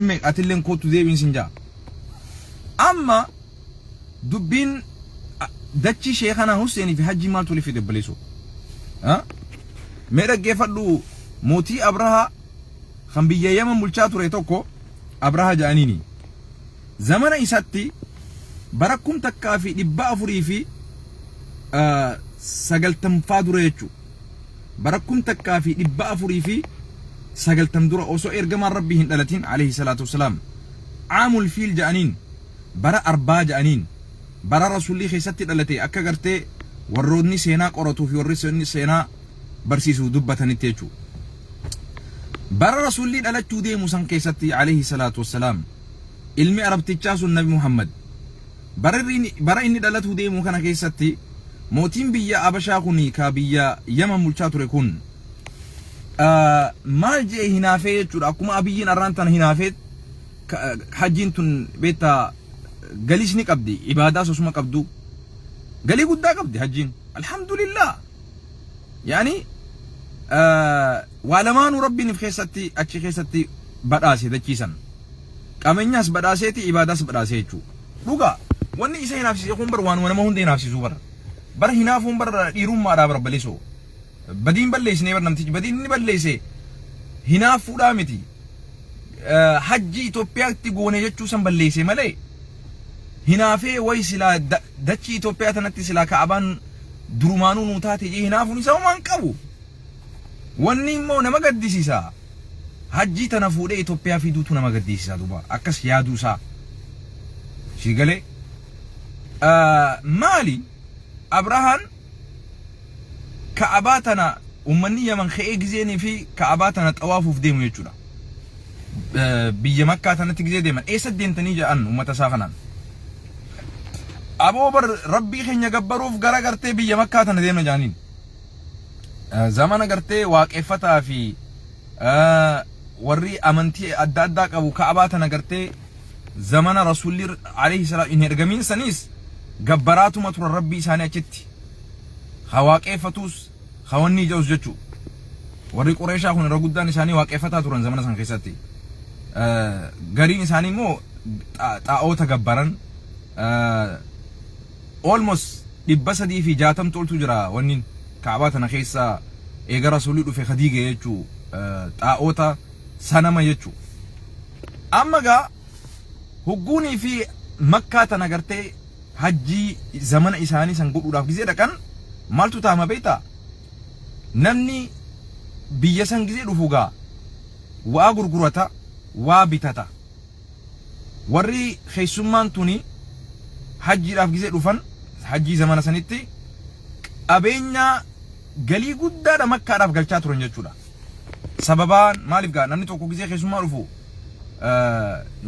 أتلين كوتو ديبين سنجا أما دبين دتشي شيخنا حسين في حج مال تولي في دبليسو ميرا جيفدو موتي أبرها خمبيا يمن بلشاتو ريتوكو أبرها جانيني زمن إساتي بركم تكافي دبا أفري في سجلتم فادو ريتشو بركم تكافي دبا أفري في سجلتم درا أوسو إرجم ربي هندلتين عليه الصلاة والسلام عام الفيل جانين برا أربعة جانين برا رسولي خيستي دلتي أكا قرتي ورودني سينا قرطو في ورسوني سينا برسيسو دبة نتيجو برا رسولي دلتو دي موسان كيستي عليه الصلاة والسلام علمي عربتي تشاسو النبي محمد برا إني دلتو دي موكنا كيستي موتين بيا أبشاقوني كابيا يمن ملشاتو ريكون maal jee hinaafee jechuudha akkuma abiyyiin arraantan hinaafeet hajjiin tun beektaa galiis ni qabdi ibaadaas osuma qabdu galii guddaa qabdi hajjiin alhamdulillah yaani waa lamaanuu rabbiin keessatti achi keessatti badhaase dachiisan qabeenyaas badhaaseeti ibaadaas badhaasee jechuudha dhugaa wanni isa hinaafsisee kun bar waan nama hunda hinaafsisuu bara hinaafuun bara dhiirummaadhaa barbaleessoo بدين بليس نيبر نمتيج بدين نبليسه هنا فودا متي حجي توبيا تيغوني جچو سن بليسه ملي هنا في ويسلا دچي توبيا تنتي سلا كعبان درمانو نوتاتي هنا فوني سو مانقبو وني مو نمغديسيسا حجي تنفوده توبيا في دوتو نمغديسيسا دوبا اكس يادوسا شيغلي مالي ابراهان كعباتنا ومنية من خيء جزيني في كعباتنا طوافوا في ديمو يجونا بيجي مكة تنتجزي ديما إيش الدين تنيجا أن ومتساخنا أبو بر ربي خين يجبروا في جرا قرتي بيجي مكة تندينا جانين زمان قرتي واقفتها في وري أمنتي أدادك أبو كعباتنا قرتي زمان رسول الله عليه السلام إنه رجمين سنيس جبراتو مطر ربي سانة كتي خواقفتوس خواني جوز جتشو وري قريشا هون رغدان ثاني واقفتا تورن زمان سان خيساتي غارين ثاني مو طاو تغبرن almost دبسدي في جاتم تولتو جرا ونين كعباتنا خيسا ايغا رسولي دو في خديجه يچو طاوتا سنما يچو امغا حغوني في مكه تنغرتي حجي زمن اساني سنغدو داف غزي دكان مالتو تاما بيتا نمني بيسان جزي رفوغا وغرغرتا وبتتا وري خيسمان توني حجي راف جزي رفن حجي زمان سنتي أبينا غلي غدا مكة راف غلچا تورن جچودا سببان مالف غا نمني توكو جزي خيسمان رفو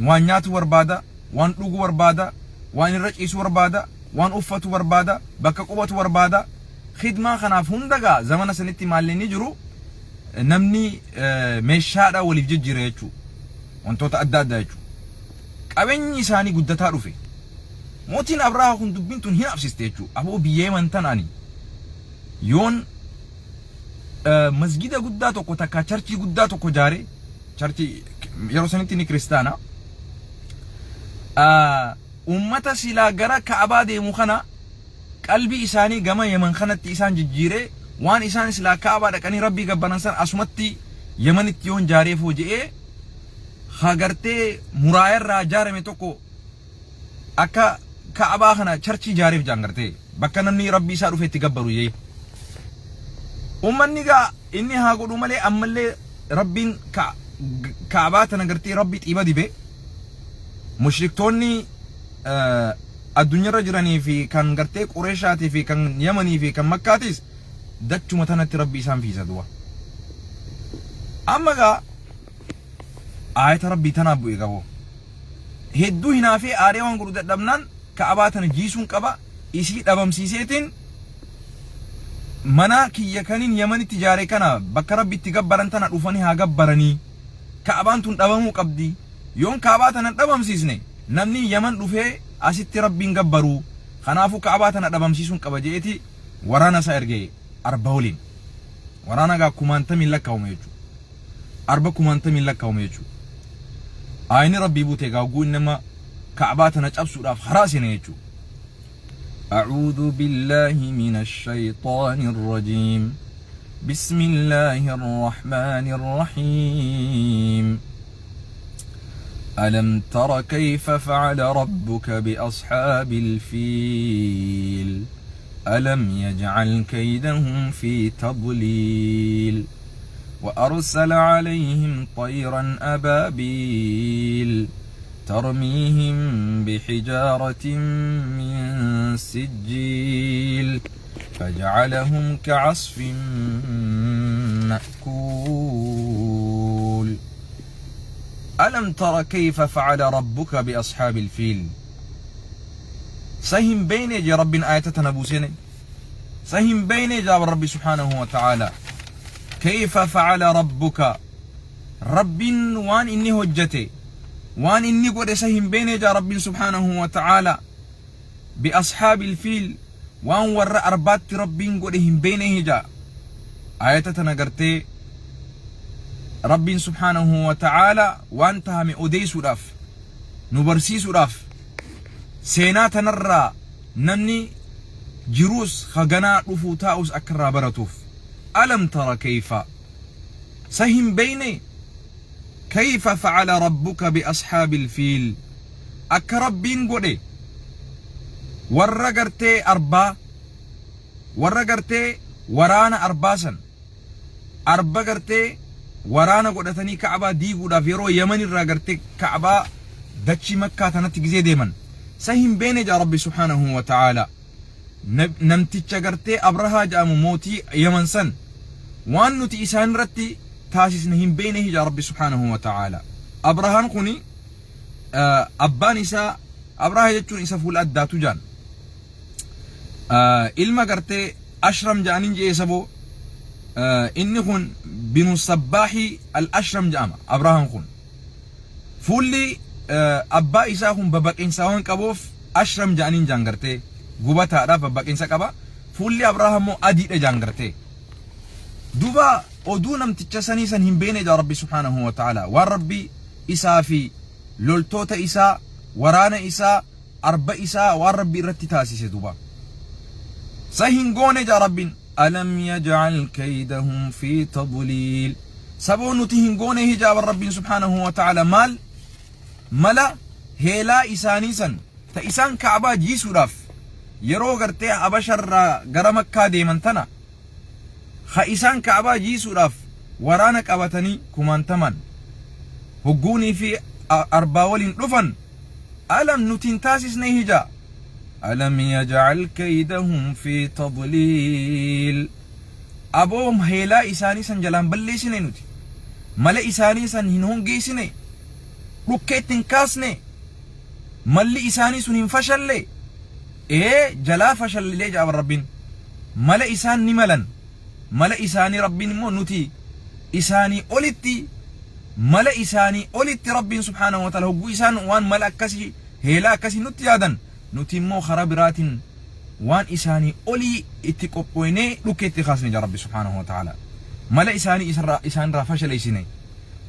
وان نياتو وربادا وان دوغو وربادا وان رچيس وربادا وان افاتو وربادا بكا قوباتو وربادا خدمة خناف هندقا زمان سنتي مالي نجرو نمني مشادا ولي ججي ريچو وانتو تأداد ريچو قبني ساني قدتا رفي موتين أبراها كنت بنتون هنا أفسستيچو أبو بيهمان تناني يون مسجد قداتو كو تكا چرچي قداتو كو جاري چرچي يرو سنتي ني كريستانا أمتا سلا غرا كعبا دي مخنا قلبي إساني جما يمن خنت إسان ججيرة وان إسان سلا كعبة دكاني ربي جبنانسان أسمتي يمن تيون جاري فوجئ خاغرتي مراير راجار متوكو أكا كعبة خنا چرچي جاري في جانغرتي بكنني ربي سارو في تجبرو يي أمني جا إني هاقولو ملي أملي ربين كعبة تنغرتي ربي تيبادي بي مشرك توني الدنيا رجراني في كان غرتي قريشاتي في كان يمني في كان مكاتيس دچو متنت ربي سان في زدوا اما غا آية ربي تنابو يغو هدو هنا في آريوان قرود دبنان كعباتنا جيسون قبا إسي دبم سيسيتين منا كي يكنين يمني تجاري كنا بك ربي تقبرن تنا رفاني ها قبرني كعبان تون دبمو قبدي يون كعباتنا دبم سيسني نمني يمن رفه أسيت ربين قبرو خنافو كعباتنا دبم سيسون قبا جيتي ورانا سايرجي أربعولين ورانا غا كمان تمين لك وميجو أربع كمان تمين لك وميجو ayni rabbi bute gaaguu innama ka'baa tana cabsuudhaaf haraasine jechuu أعوذ بالله من الشيطان الرجيم بسم الله الرحمن الرحيم ألم تر كيف فعل ربك بأصحاب الفيل ألم يجعل كيدهم في تضليل وأرسل عليهم طيرا أبابيل ترميهم بحجارة من سجيل فجعلهم كعصف مأكول ألم تر كيف فعل ربك بأصحاب الفيل سهم بين يا رب آية تنبوسين سهم بين يا رب سبحانه وتعالى كيف فعل ربك رب وان إني هجتي وان إني قد سهم بين يا رب سبحانه وتعالى بأصحاب الفيل وان ور أربات رب قدهم بينه جا آية تنقرتي رب سبحانه وتعالى وانتها من أديس راف نبرسيس راف سينات نرى نمني جروس خغنا رفوتاوس أكرا برتوف ألم ترى كيف سهم بيني كيف فعل ربك بأصحاب الفيل أكربين قدي ورقرتي أربا ورقرتي ورانا أرباسا أربا قرتي ورانا قدتني كعبا ديقو دا فيرو يمن الراقرتي كعبا دتشي مكة تنتقزي ديمن سهم بيني جا ربي سبحانه وتعالى نمتيجا قرتي أبرها جا موتي يمن سن وانو تي إسان رتي تاسس نهم بينه جا ربي سبحانه وتعالى أبرهان قني أبان إسا أبرها جتون إسا فول أداتو جان إلما قرتي أشرم جانين جي إسابو إني خون بنو الصباحي الأشرم جاما أبراهام خون فولي أبا إسا خون بباك إنساوان كبوف أشرم جانين جانغرتي قبطة را بباك إنسا كبا فولي أبراهام مو أديد جانغرتي دوبا أدونم تتشساني سن هم بين جا ربي سبحانه وتعالى والربي إسا في لولتوتا إسا ورانا إسا أربا إسا والربي رتتاسي سدوبا سهنقون جا ربي ألم يجعل كيدهم في تضليل سبون تهنقونه جاب الرب سبحانه وتعالى ملا هيلا إسانيسا تإسان كعبا جيسو راف يرو غرتي أبشر غرمكا ديمن تنا خا إسان كعبا جيسو راف ورانك أبتني كمان تمن هقوني في أرباول رفن ألم نتنتاسس نهجا ألم يجعل كيدهم في تضليل أبوهم هيلا إساني سن جلان بلسيني نوتي ملا إساني سن هنهون جيسيني ركيت تنكاسني ملي إساني سن هنفشل لي إيه جلا فشل لي جاب الربين ملا إسان نملن ملا إساني ربين مو نوتي إساني أولتي ملا إساني أولتي ربين سبحانه وتعالى هو إسان وان ملا كسي هيلا كسي نوتي يادن نوتي مو خرابرات وان إساني أولي اتقويني لكيتي خاصني جا ربي سبحانه وتعالى ملا إساني إسان را فشل إساني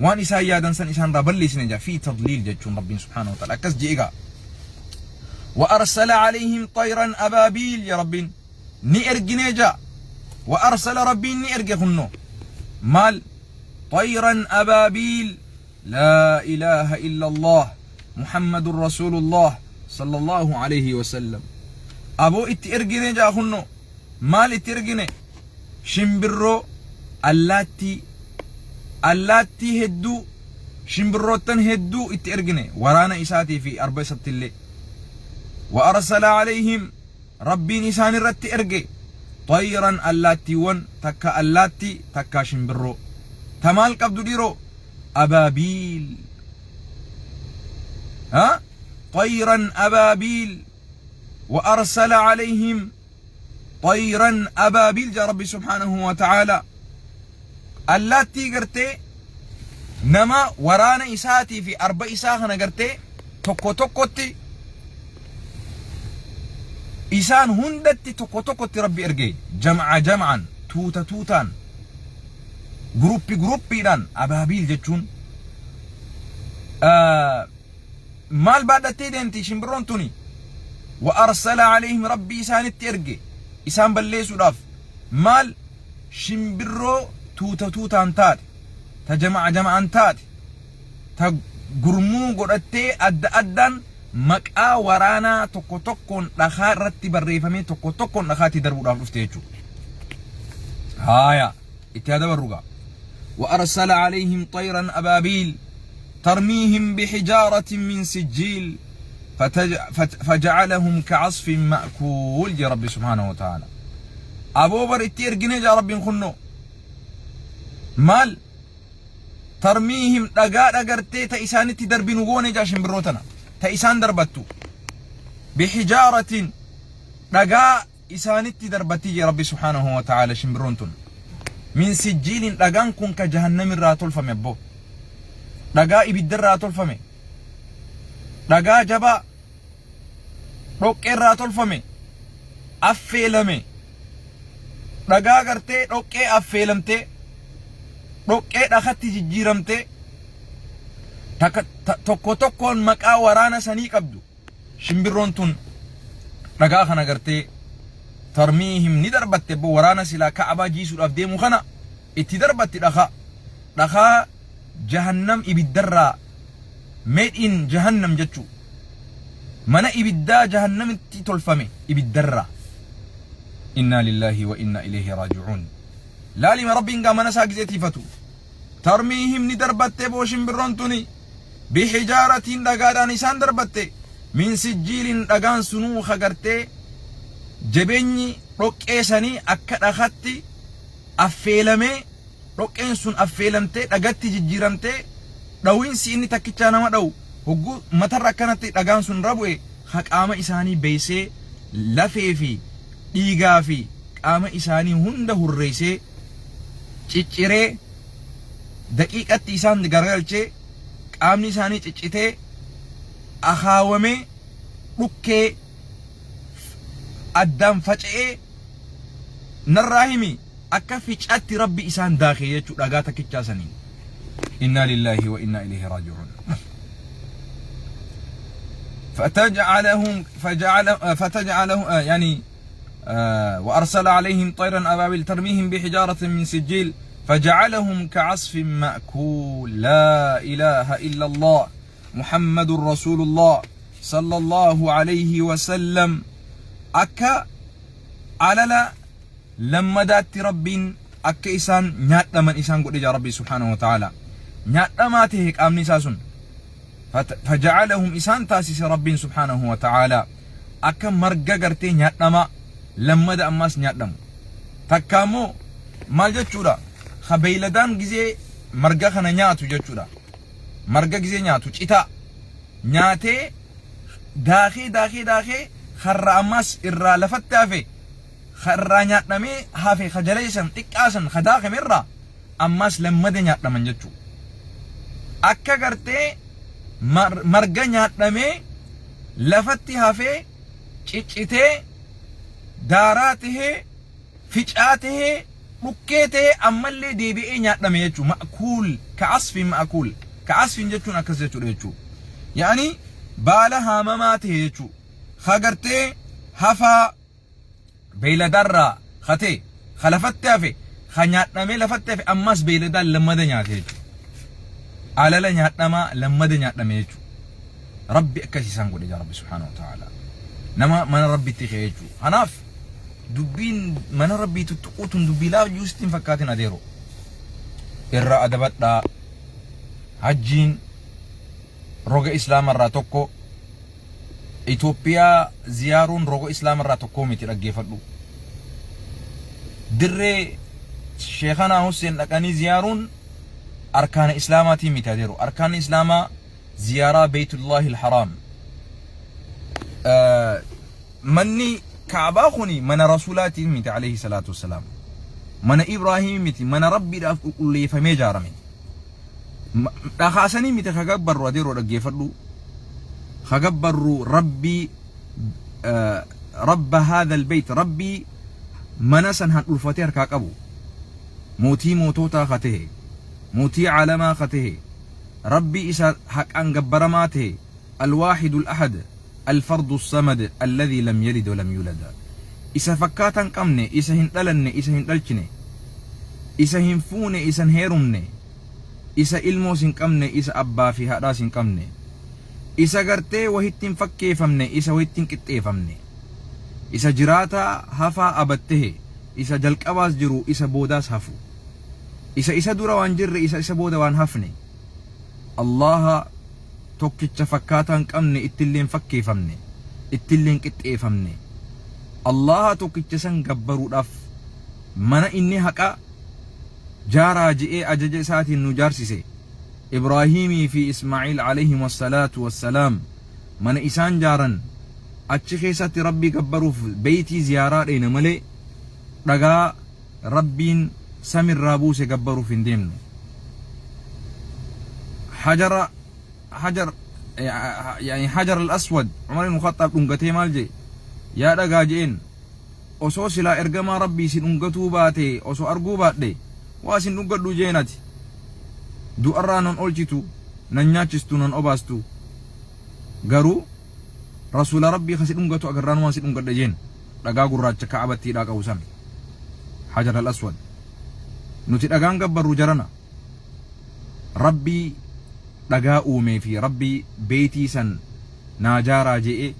وان إسان يادن سن إسان را بل إساني جا في تضليل جتشون ربي سبحانه وتعالى كس جيغا وأرسل عليهم طيرا أبابيل يا ربي نئرقني جا وأرسل ربي نئرق خنو مال طيرا أبابيل لا إله إلا الله محمد رسول الله صلى الله عليه وسلم أبو اترجني جا خنو مال اترجني شمبرو اللاتي هدو شمبروتن هدو اترجني ورانا إساتي في 4 سبت اللي وأرسل عليهم ربي نسان رت ارجي طيرا اللاتي ون تكا اللاتي تكا شمبرو تمال قبدو ديرو أبابيل ها طيرا أبابيل وأرسل عليهم طيرا أبابيل جا ربي سبحانه وتعالى اللاتي قرتي نما ورانا إساتي في 4 إساخنا قرتي توكو إسان هندتي توكو ربي إرقي جمعا توتان جروبي دان أبابيل جتشون مال بعد تيدنتي شمبرون توني وأرسل عليهم ربي إسان الترقي إسان بليسو لاف مال شمبرو توتا انتات تجمع انتات تقرمو قرأتي أدن مكا ورانا توكو توكون لخا رتب الريفمي توكو توكون لخا تدربو لاف افتيجو هايا اتهاد الرقا وأرسل عليهم طيرا أبابيل ترميهم بحجارة من سجيل فجعلهم كعصف مأكول يا رب سبحانه وتعالى أبو بر اتير جنيه يا رب خنو مال ترميهم دقاء دقرتي تأيسان تدربي نقوني جاشن بروتنا تأيسان دربتو بحجارة دقاء إسان تدربتي يا رب سبحانه وتعالى شمبرونتن من سجيل دقان كن كجهنم الراتول فمبو دقاء إبدر راتول فمي دقاء جبا روك الراتول فمي أفيلمي دقاء قرتي روك أفيلمتي روك أخذتي جيرمتي tokko tokkoon maqaa waraana sanii qabdu shimbirroon tun dhagaa kana gartee tarmiihim ni darbatte bo waraana silaa ka'abaa jiisuudhaaf deemu kana itti darbatti dhagaa jahannam ibiddarraa made in jahannam jechuu mana ibiddaa jahannamitti tolfame ibiddarraa inna lillahi wa inna ilayhi raaji'uun laalima rabbiin gaa mana isaa gizeetiifatu tarmiihim ni darbatte bo shimbirroon tuni بحجارة دقادان إسان دربته من سجيل دقان سنو خغرته جبيني روك إيساني أكد أخدتي أفيلمي روك إنسون أفيلمتي دقاتي ججيرمتي دوين سيني تكيشانا ما دو هقو متر كانت دقان سن ربوي خاك آما إساني بيسي لفيفي إيغافي آما إساني هنده الرئيسي چچره دقيقة إسان دقرغلچه qaamni isaanii ciccitee akaawamee dhukkee addaan faca'ee narraa himi akka ficaatti rabbi isaan daakee jechuu dhagaa takkichaa saniin inna lillahi wa inna ilayhi raaji'uun فتجعلهم يعني وأرسل عليهم طيرا أبابيل ترميهم بحجارة من سجيل فجعلهم كعصف مأكول لا إله إلا الله محمد رسول الله صلى الله عليه وسلم أكا على لما دات رب أكا إسان نيات من إسان قد جاء ربي سبحانه وتعالى نيات ما تهيك أمني ساسون فجعلهم إسان تاسيس رب سبحانه وتعالى أكا مرقا قرتي نيات ما لما دا أماس نيات دم تكامو ما جتشورا خبيلدان جزء مرجع خنا نياتو جتشودا مرجع جزء نياتو چيتا نياتي داخي خرّا أماس إرّا لفت في خرّا نيات نمي هافي خجليسن تكاسن خداخ مرّا أماس لما دي نيات نمن جتشو أكا قرتي مرجع نيات نمي لفت هافي چيچيتي داراته فيچاته مكيته أمالي دي بي إنيات نميجو مأكول كعصف مأكول كعصف جتشو نكس جتشو يعني بالها مماته جتشو خاقرتي هفا بيلدر خاتي خلفت في خنيات نمي لفت في أماس بيلدر لما دنيات جتشو على لنيات نما لما دنيات نميجو ربي أكسي سانقو يا ربي سبحانه وتعالى نما من ربي تخيجو هناف دبين من ربي تتقوتن دبي لا يوستين فكاتين أديرو إرّا أدبت لا حجين روغ إسلام الراتوكو إثيوبيا زيارون روغ إسلام الراتوكو ميتي رجي فدو دري شيخنا حسين لكاني زيارون أركان إسلاماتي ميتي أديرو أركان إسلاما زيارة بيت الله الحرام مني كعبا خوني من رسولاتي ميت عليه الصلاة والسلام من إبراهيم ميت من ربي اللي فمي جارمي خاسني ميت خجبر وديرو رجي فدو خجبر ربي رب هذا البيت ربي منسن هالفتير كاكبو موتي موتوتا خته موتي علما خته ربي إسا حق أن قبر ماته الواحد الأحد الفرد الصمد الذي لم يلد ولم يولد إسا فكاتا قمني إسا هندلن إسا هندلچني إسا هنفون إسا هيرمني إسا إلمو سن قمني إسا أبا في هذا سن قمني إسا قرتي وهتين فكي فمني إسا وهتين كتي فمني إسا جراتا هفا أبته إسا جلق أواز جرو إسا بوداس هفو إسا دورا وانجر إسا بودا وان هفني الله توكيتش فكاتا قمني اتلين فكي فمني اتلين كتي فمني الله توكيتش سن قبرو داف من إني حقا جارا جئي أجج ساتي نجارسيسي إبراهيمي في إسماعيل عليهم الصلاة والسلام من إسان جارن أتشخي ساتي ربي قبرو في بيتي زيارات إينا ملي رقا ربين سامر رابوسي قبرو في ندمنو يعني حجر الأسود عمر المخطب انقتي مالجي يا رقا جئين osoo silaa ergamaa rabbii isin ungatuu baate osoo arguu baadhe waa isin ungadhu jeenati du'arraa nan olchitu nan nyaachistu nan obaastu garuu rasuula rabbii kasi ungatu agarraan waan isin ungadhe jeen dhagaa gurraacha ka'abattiidhaa qabu san hajar al aswad nuti dhagaan gabbarru jarana rabbii dhagaa uumee fi rabbii beetii san naajaaraa je'e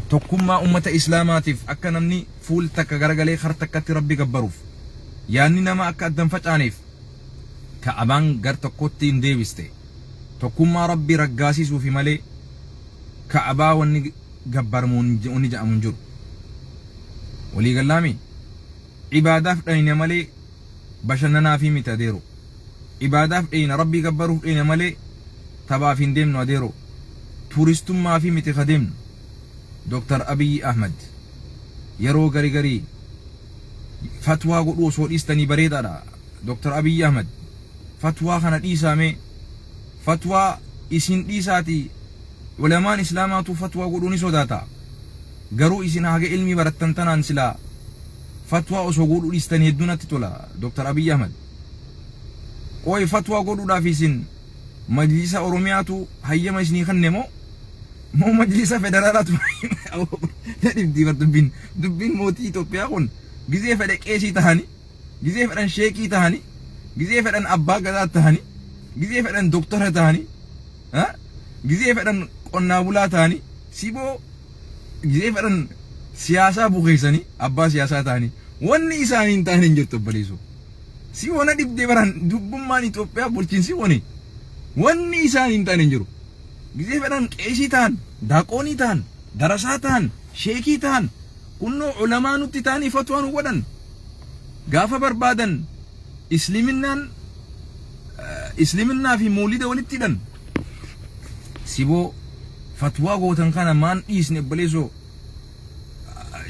tokkummaa ummata islaamaatiif akka namni fuul takka garagalee har takkatti rabbi gabbaruuf yaanni nama akka addan facaaneef ka'abaan gar tokkotti hin deebiste tokkummaa rabbi raggaasisuufi malee ka'abaa wanni gabbarmuun wanni ja'amuun jiru walii gallaami ibaadaaf dhayne malee bashannanaa fi miti adeero ibaadaaf dhayne rabbi gabbaruuf dhayne malee tabaaf hin deemnu adeero tuuristummaa fi miti kadeemnu دكتور أبي أحمد يرو غري فتوى قدو سو ديستني بريدا دكتور أبي أحمد فتوى خنا ديسامي فتوى إسين ديساتي علماء إسلاماتو فتوى قدو نسو داتا غرو إسين هاگه علمي برتنتنان سلا فتوى سو قدو ديستني هدونا تتولا دكتور أبي أحمد وي فتوى قدو دافيسين مجلس أورومياتو هيما إسني خنمو مو مجلس فدرالات دبين موتي إثيوبيا كون جزء فدك إيشي تهاني جزء فدن شيكي تهاني جزء فدن أبا غدا تهاني جزء فدن دكتور تهاني ها جزء فدن قنابولا تهاني سيبو جزء فدن سياسة بوخيساني أبا سياسة تهاني واني إسانين تهاني نجرتو بليسو سيبو ندب دبران دبمان إثيوبيا بولچين سيبوني واني إسانين تهاني نجرو جزء فدن كيشي تهان داقوني تهان درسات تهان شيكي تهان كنو علماء نتتاني فتوان ودن غافة بربادن إسلمنا في مولد ولدتدن سيبو فتوى غوتن كان مان إيسن بليسو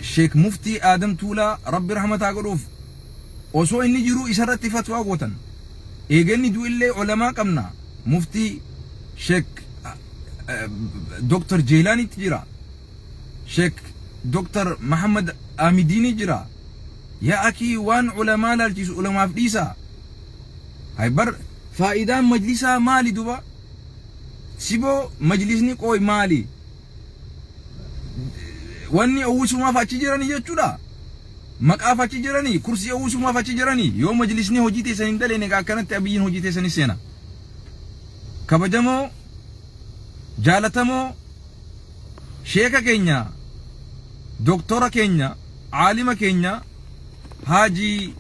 شيخ مفتي آدم تولا ربي رحمة قروف وسو إني جرو إسرت فتوى غوتن إيغني دو إلي علماء كمنا مفتي شيخ دكتور جيلاني تجرا شيخ دكتور محمد آمديني جرا يا أكي وان علماء لالجيس علماء فليسا هاي بر فائدان مجلسا مالي دوبا سيبو مجلسني قوي مالي واني أوسو ما فاتي جراني جاتولا مقا فاتي جراني كرسي أوسو ما فاتي جراني يو مجلسني هجيتي سنندلي نقا كانت أبيين هجيتي سنسينا كبجمو جالتمو شيخا كينيا دكتورا كينيا عالمة كينيا حاجي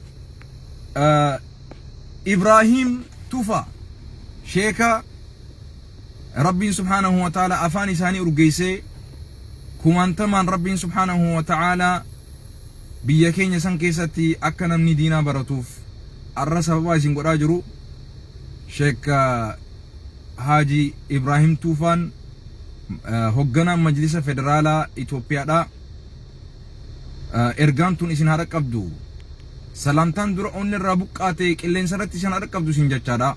إبراهيم توفا شيخا ربي سبحانه وتعالى أفاني ساني أرقيسي كمانتمان ربي سبحانه وتعالى بيا كينيا سنكيستي أكنا من دينا براتوف الرسا بواسين قراجرو شيخا حاجي إبراهيم توفان هوغانا مجلس فدرالا إثيوبيا دا إرغانتون إسن هارك أبدو سلامتان دور أون الرابقاتي كلين سرت إسن هارك أبدو سنجاچا دا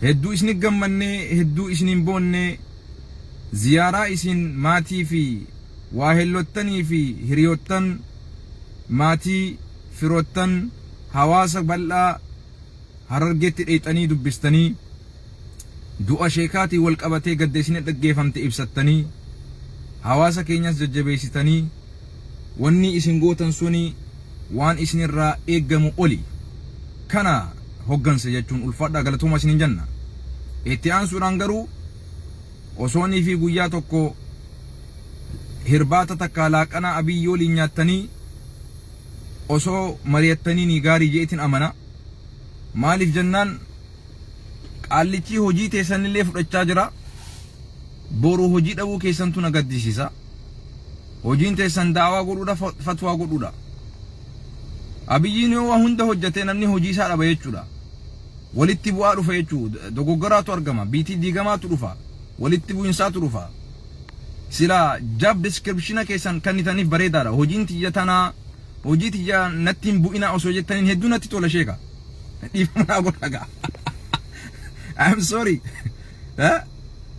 هدو إسن غماني هدو إسن بوني زيارة إسن ماتي في واهلوتني في هريوتن ماتي فروتن حواس بلا harargeetti dheexanii dubbistanii du'a sheekaatii wal qabatee gaddeessine dhaggeeffamte ibsattanii hawaasa keenyas jajjabeessitanii wanni isin gootan suni waan isinirraa eeggamu oli kana hoggansa jechuun ulfaadha galatooma isinin janna. Itti aansuudhaan garuu osoonii fi guyyaa tokko hirbaata takka laaqana abiyyoo linyaattanii osoo mari'attanii ni gaarii jeetin amana. Maaliif jennaan qaallichi hojii teessanillee fudhachaa jira. Boru hojii dhabuu keessantu na gaddisiisa. Hojiin teessan daawaa godhuudha fatwaa godhuudha. Abiyyiin yoo waa hunda hojjetee namni hojii isaa dhaba jechuudha. Walitti bu'aa dhufa jechuudha. Dogoggaraatu argama. Biitii diigamaatu dhufa. Walitti bu'insaatu dhufa. Sila job description keessan kannitaniif bareedaadha. Hojiin tiyya tanaa hojii tiyya natti hin bu'ina osoo jettaniin hedduu natti tola sheeka. Dhiifama godhaga. I'm sorry.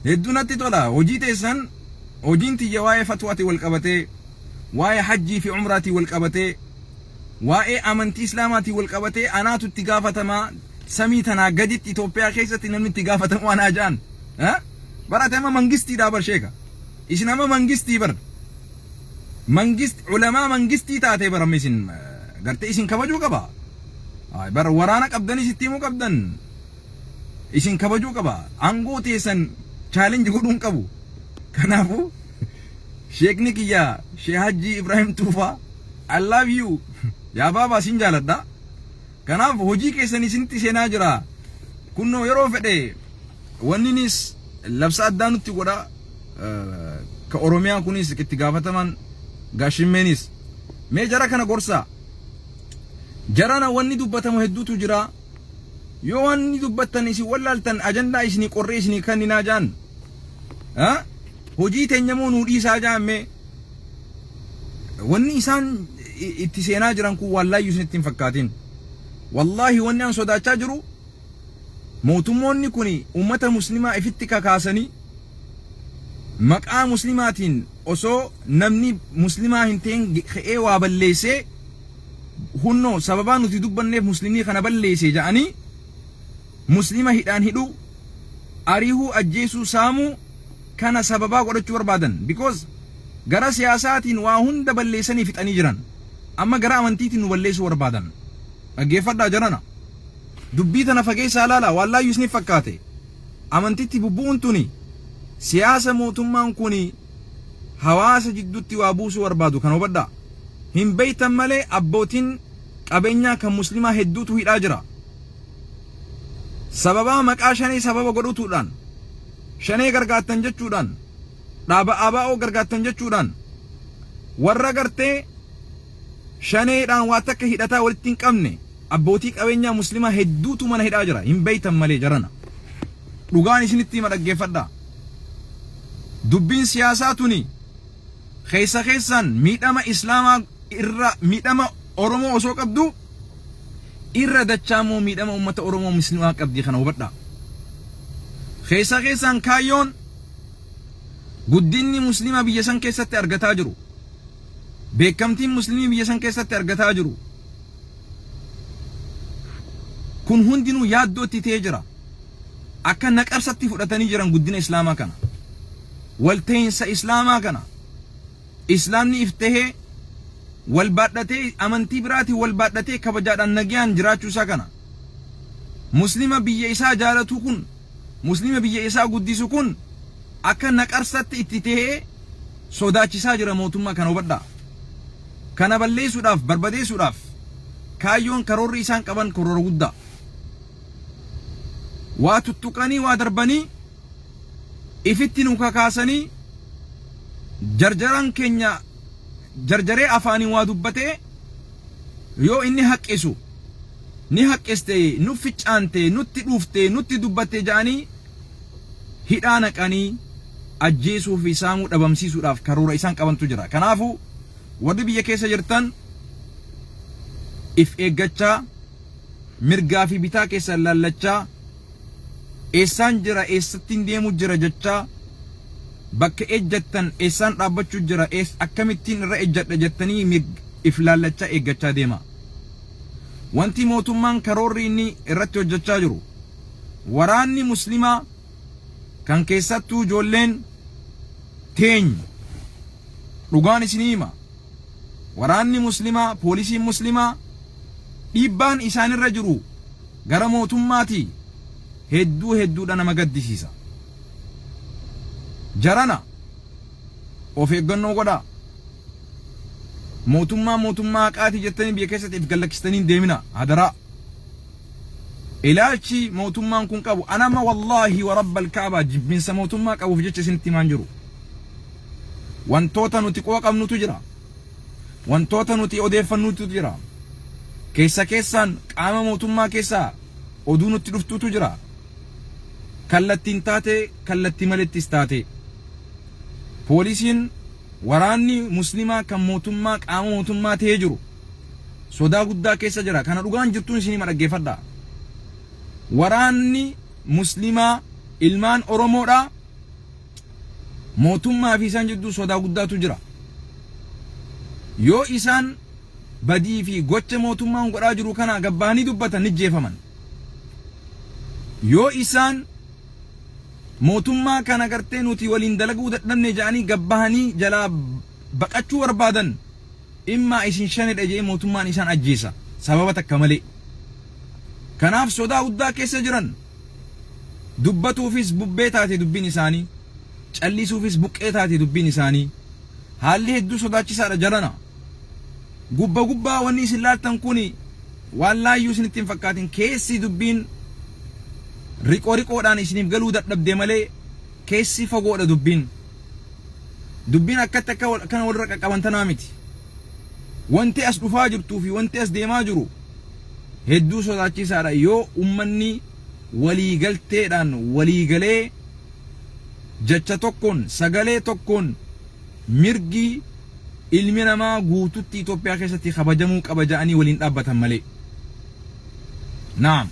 Hedduu natti tola. Hojii teessan hojiin tiyya waa'ee fatwaati wal qabatee waa'ee hajjii fi umraatii wal qabatee waa'ee amantii islaamaatii wal qabatee anaatu itti gaafatamaa samii tanaa gaditti Itoophiyaa keessatti namni itti gaafatamu anaa ja'an. Barate ama mangistiidhaa bar sheeka. Isin ama mangistii bar. Ulamaa mangistii taatee barame isin gartee isin kabajuu qaba. Bar waraana qabdanis itti himuu qabdan. Isin kabajuu qaba. Aangoo teessan challenge godhuun qabu. Kanaafuu sheekni kiyya Sheekh Haji Ibrahim Tuufa I love you. Yaa baabaa sin jaaladha. Kanaaf hojii keessan isinitti seenaa jira. Kunnoo yeroo fedhe wanninis labsa addaa nutti godha. Ka Oromiyaa kunis itti gaafataman gaashimeenis. Mee jara kana gorsa. Jarana wanni dubbatamu hedduutu jira. Yoo wanni dubbattan isin wallaaltan ajandaa isinii qorree isinii kanninaa jaan. Hojii teenyamoo nuu dhiisaa jaamme. Wanni isaan itti seenaa jiran kun wallaahi isinitti hin fakkaatin. Wallahi wanni an sodaachaa jiru mootummoonni kun ummata muslimaa ifitti kakaasanii maqaa muslimaatiin osoo namni muslimaa hin ta'in ka'ee waa balleessee hunnoo sababaa nuti dubbanneef muslimii kana balleessee ja'anii muslima hidhaan hidhuu ariihuu ajjeesuu saamuu kana sababaa godhachuu barbaadan because gara siyaasaatiin waa hunda balleessanii fixanii jiran amma gara amantiitiin nu balleessuu barbaadan. Dhaggeeffadhaa jarana. Dubbii tana fageessaa ilaala wallaahi isiniif fakkaate. Amantiitti bubbu'uun tuni siyaasa mootummaan kuni hawaasa jidduutti waa buusuu barbaadu kan hubadhaa. Hin beeytan malee abbootiin qabeenyaa kan muslimaa hedduutu hidhaa jira. Sababaa maqaa shanee sababa godhutuudhaan shanee gargaartan jechuudhaan dhaaba ABO gargaartan jechuudhaan warra gartee shaneedhaan waa takka hidhataa walitti hin qabne abbootii qabeenyaa muslimaa hedduutu mana hidhaa jira. Hin beeytan malee jarana. Dhugaan isinitti hima dhaggeeffadhaa. Dubbiin siyaasaa tuni keessaan miidhama islaamaa irra miidhama Oromoo osoo qabdu irra dachaamoo miidhama ummata Oromoo muslimaa qabdi kana hubadhaa. Keessaan kaayyoon guddinni muslima biyya san keessatti argataa jiru. Beekamtiin muslimii biyya san keessatti argataa jiru. Kun hundinuu yaaddootti ta'ee jira. Akka naqarsatti fudhatanii jiran guddina islaamaa kana. Walta'iinsa islaamaa kana. Islaamni iftahee wal baadhatee amantii biraatiin wal baadhatee kabajaadhaan nagayaan jiraachuu isaa kana. Muslima biyya isaa jaalatu kun, muslima biyya isaa guddisu kun akka naqarsatti itti ta'ee sodaachisaa jira mootummaa kana hubadhaa. Kana balleessuudhaaf barbadeessuudhaaf kaayyoon karoorri isaan qaban karoora guddaa. Waa tuttuqanii waa darbanii ifitti nu kakaasanii jarjaraan keenya jarjaree afaanii waa dubbatee yoo inni haqqisu ni haqqiste nu ficcaante nutti dhuufte nutti dubbatte ja'anii hidhaa naqanii ajjeesuu fi saamuu dhabamsiisuudhaaf karoora isaan qabantu jira. Kanaafuu warri biyya keessa jirtan if eeggachaa mirgaa fi bitaa keessa laallachaa eessaan jira eessatti deemu jira jechaa bakka ejjattan eessaan dhaabbachuu jira akkamittiin irra ejjadha jettanii if laallachaa eeggachaa deema. wanti mootummaan karoorri inni irratti hojjechaa jiru waraanni muslimaa kan keessattuu ijoolleen teenya dhugaan isinii hima waraanni muslimaa poolisiin muslimaa dhiibbaan isaanirra jiru gara mootummaatii hedduudha nama gaddisiisa jarana of eeggannoo godhaa mootummaa haqaati jettanii biyya keessatti if gallakkistanii deemina hadaraa ilaalchi mootummaan kun qabu anama wallaahi wa rabbal kaabaa jibbinsa mootummaa qabuuf jecha isinitti himaan jiru wantoota nuti qooqabnutu jira wantoota nuti odeeffannutu jira keessaan qaama mootummaa keessaa oduu nutti dhuftutu jira kallattiin taate kallatti malettis taate poolisiin waraanni muslimaa kan mootummaa qaama mootummaa ta'ee jiru sodaa guddaa keessa jira kana dhugaan jirtuun isinii dhaggeeffadhaa waraanni muslimaa ilmaan oromoodha mootummaa fi isaan jidduu sodaa guddaatu jira yoo isaan badii fi gocha mootummaan godhaa jiru kana gabbaanii dubbatan ni jeefaman yoo isaan mootummaa kana gartee nuti waliin dalaguu dadhabne jedhanii gabbaanii jalaa baqachuu barbaadan imma isin shanidha jedhee mootummaan isaan ajjeesa sababa takka malee kanaaf sodaa guddaa keessa jiran dubbatuufis bubbee taate dubbiin isaanii callisuufis buqqee taate dubbiin isaanii haalli hedduu sodaachisaadha jarana gubbaa wanni isin laaltan kuni waan laayyuu isinitti hin fakkaatin keessi dubbiin riqoodhaan isiniif galuu dadhabde malee keessi fagoodha dubbiin akkatti akka kana walirra qaqqabantanaa miti wanti as dhufaa jirtuu fi wanti as deemaa jiru hedduu sodaachisaadha yoo ummanni waliigalteedhaan waliigalee jecha tokkoon sagalee tokkoon mirgi ilmi namaa guututti Itoophiyaa keessatti kabajamuu qaba jedhanii waliin dhaabbatan malee naam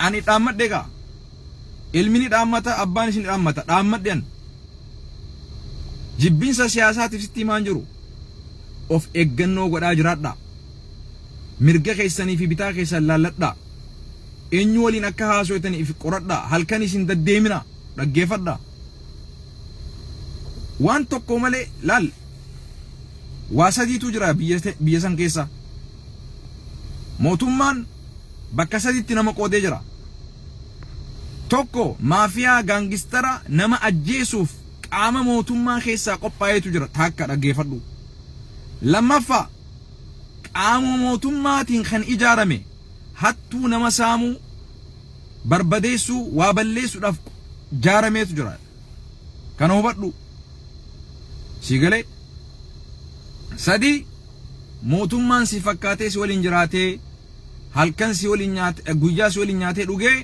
ani dhaammadhe gaa ilmi ni dhaammata abbaan isin dhaammata dhaammadhen jibbinsa siyaasaatiif sitti himaan jiru of eeggannoo godhaa jiraadha mirga keessanii fi bitaa keessan laalladha eenyu waliin akka haasoytan if qoradha halkan isin daddeemina dhaggeeffadha waan tokko malee laal waa sadiitu jira biyya san keessa mootummaan bakka sadiitti nama qoodee jira tokko maafiyaa gaangistara nama ajjeesuuf qaama mootummaa keessaa qophaa'eetu jira takka dhaggeeffadhu lammaffaa qaama mootummaatiin kan ijaarame hattuu nama saamuu barbadeessuu waa balleessuudhaaf ijaarameetu jira kana hubadhu sigalee sadii mootummaan si fakkaatee si waliin jiraatee halkan si waliin nyaate guyyaa si waliin nyaatee dhugee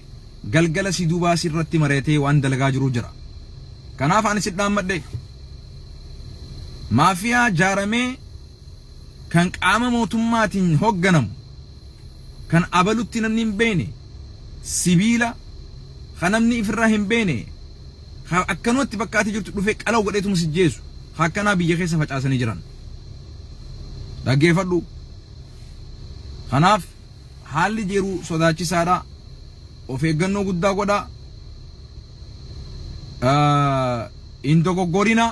galgala si duubaa sirratti mareetee waan dalagaa jiru jira kanaaf ani si dhaammadhe maafiyaa jaaramee kan qaama mootummaatiin hogganamu kan abalutti namni hin beene sibiila kan namni ifirraa hin beene akkanumatti bakkaatti jirtu dhufee qalaw godheetu musijjeessu akkanaa biyya keessa facaasanii jiran dhaggeeffadhu kanaaf haalli jiru sodaachisaadha of eeggannoo guddaa godhaa hin dogoggorina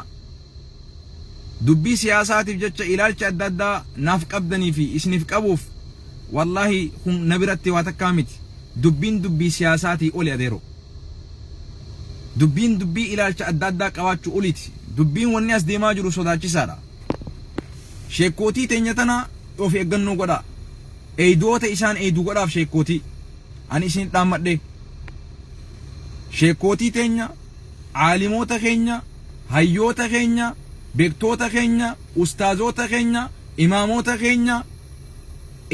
dubbii siyaasaatiif jecha ilaalcha adda addaa naaf qabdanii fi isiniif qabuuf wallahi kun na biratti waa takkaa miti dubbii siyaasaatii oli adeero dubbii ilaalcha adda addaa qabaachuu oliiti dubbiin wanni as deemaa jiru sodaachisaadha sheekootii teenya tana of eeggannoo godhaa eeydoota isaan eeyduu godhaaf sheekootii ani isin dhaammadhe sheekootii teenya aalimoota keenya hayyoota keenya beektoota keenya ustaazota keenya imaamoota keenya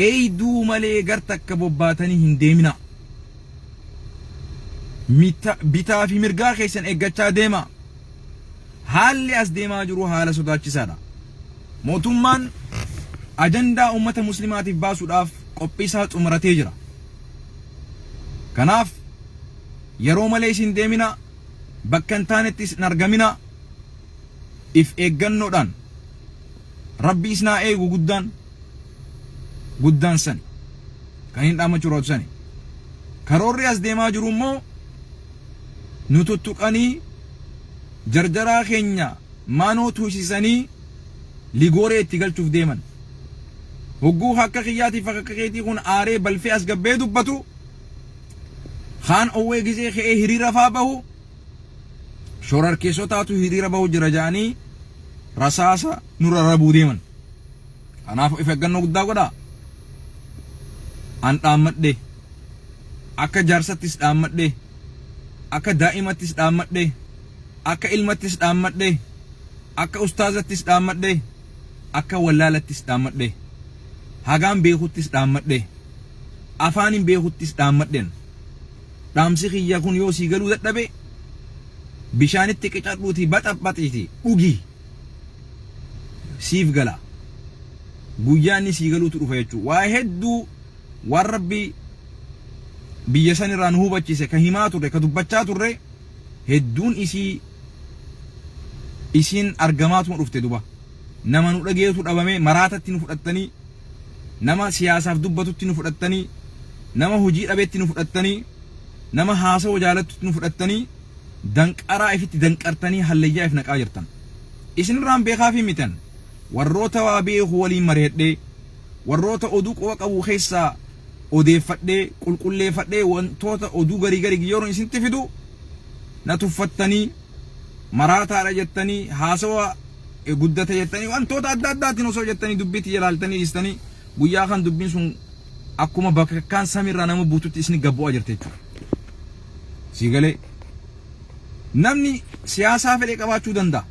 eeyduu malee gar takka bobbaatanii hin deemina bitaa fi mirgaa keessan eeggachaa deema haalli as deemaa jiru haala sodaachisaadha mootummaan ajandaa ummata muslimaatiif baasuudhaaf qophii isaa xumuratee jira kanaaf yeroo malee isin deemina bakka hin taanettis hin argamina if eeggannoodhaan rabbi isnaa eegu guddaan guddaan sani kan hin dhaamachuu raawwatu sani karoorri as deemaa jiru immoo nu tuttuqanii jarjaraa keenya maanoo tuusisanii ligooree itti galchuuf deeman hogguu akka kiyyaatiif akka keetii kun aaree balfee as gabbee dubbatu kaan owwee gizee ka'ee hiriira faa bahu shorarkeessotaatu hiriira bahu jira jaanii rasaasa nurra rabuu deeman kanaaf of eeggannoo guddaa godhaa an dhaammadhe akka jaarsattis dhaammadhe akka daa'imattis dhaammadhe akka ilmattis dhaammadhe akka ustaazattis dhaammadhe akka wallaalattis dhaammadhe hagaan beekuttis dhaammadhe afaanin beekuttis dhaammadhen dhaamsi kiyya kun yoo sii galuu dadhabe bishaanitti qicadhuuti baxaphatiiti dhugi siif gala guyyaanni sii galuutu dhufa jechuu waa hedduu waan rabbi biyya san irraa nu hubachiise ka himaa turre ka dubbachaa turre hedduun isiin argamaatuma dhufte duba nama nu dhageetu dhabame maraatatti nu fudhattanii nama siyaasaaf dubbatutti nu fudhattanii nama hojii dhabeetti nu fudhattanii nama haasawaa jaalattutti nu fudhattanii danqaraa ifitti danqartanii hallayyaa if naqaa jirtan isin irraan beekaa fi mitan warroota waa beeku waliin mareedhee warroota oduu qofa qabu keessaa odeeffadhee qulqulleeffadhee wantoota oduu garii giyyoon isinitti fidu na tuffattanii maraataadha jettanii haasawaa guddate jettanii wantoota adda addaatiin osoo jettanii dubbiitti ilaaltanii dhiistanii guyyaa kan dubbiin sun akkuma bakakkaan samiirraa nama buututti isin gabbu'aa jirte jechuudha. Siigalee namni siyaasaa fedhee qabaachuu danda'a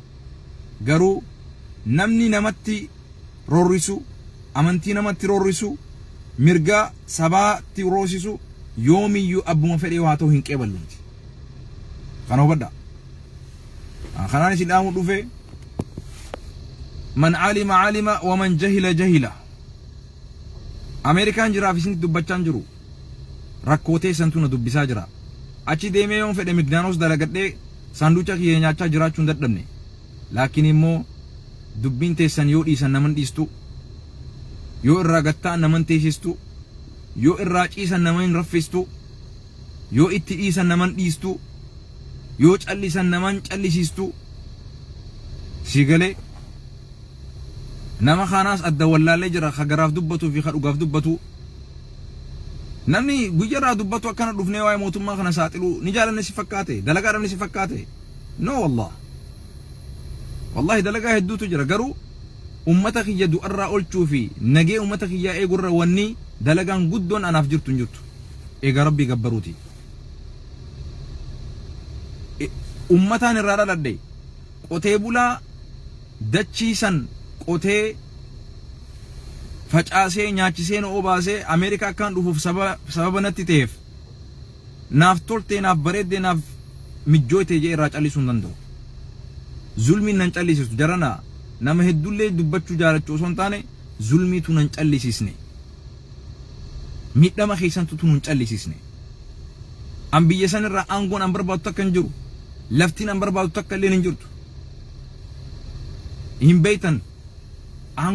garuu namni namatti roorrisu amantii namatti roorrisu mirga sabaatti roorrisu yoomiyyuu abbuma fedhee waa ta'u hin qeeballuuti. Kana hubadhaa. Kanaan isin dhaamu dhufe man alima wa man jahila. Ameerikaan jiraaf isin dubbachaan jiru rakkootee santu na dubbisaa jira. Achi deemee yoon fedhe Migdaanos dalagadhee saanducha kiyya nyaachaa jiraachuun dadhabne. Laakiin immoo dubbiin teessan yoo dhiisan naman dhiistu yoo irraa gattaan naman teessistu yoo irraa ciisan naman raffistu yoo itti dhiisan naman dhiistu yoo callisan naman callisiistu siigalee nama khanaas adda wallaalee jira khagaraaf dubbatu fi khadhugaaf dubbatu namni guyyaraa dubbatu akkana dhufnee waa'ee mootummaa kana saaxilu ni jaalanne si fakkaate dalagaa dhabne si fakkaate no wallahi dalagaa hedduutu jira garuu ummata kiyya du'arraa olchuu fi nagee ummata kiyyaa eegurra wanni dalagaan guddoon anaaf jirtu hin jirtu eega rabbii gabbaruuti ummataan irraa dhaladhe qotee bulaa dachiisan qotee facaasee nyaachisee na obaasee Ameerikaa akkaan dhufuuf sababa natti ta'eef naaf toltee naaf bareeddee naaf mijjooytee jee irraa callisuu hin danda'u. Zulmiin nan callisiisu jarana nama heddullee dubbachuu jaalachuu osoo hin taane zulmiitu nan callisiisne miidhama keessantu nun callisiisne an biyya san irraa aangoon an barbaadu takka hin jiru laftiin an barbaadu takka illee hin jirtu hin beeytan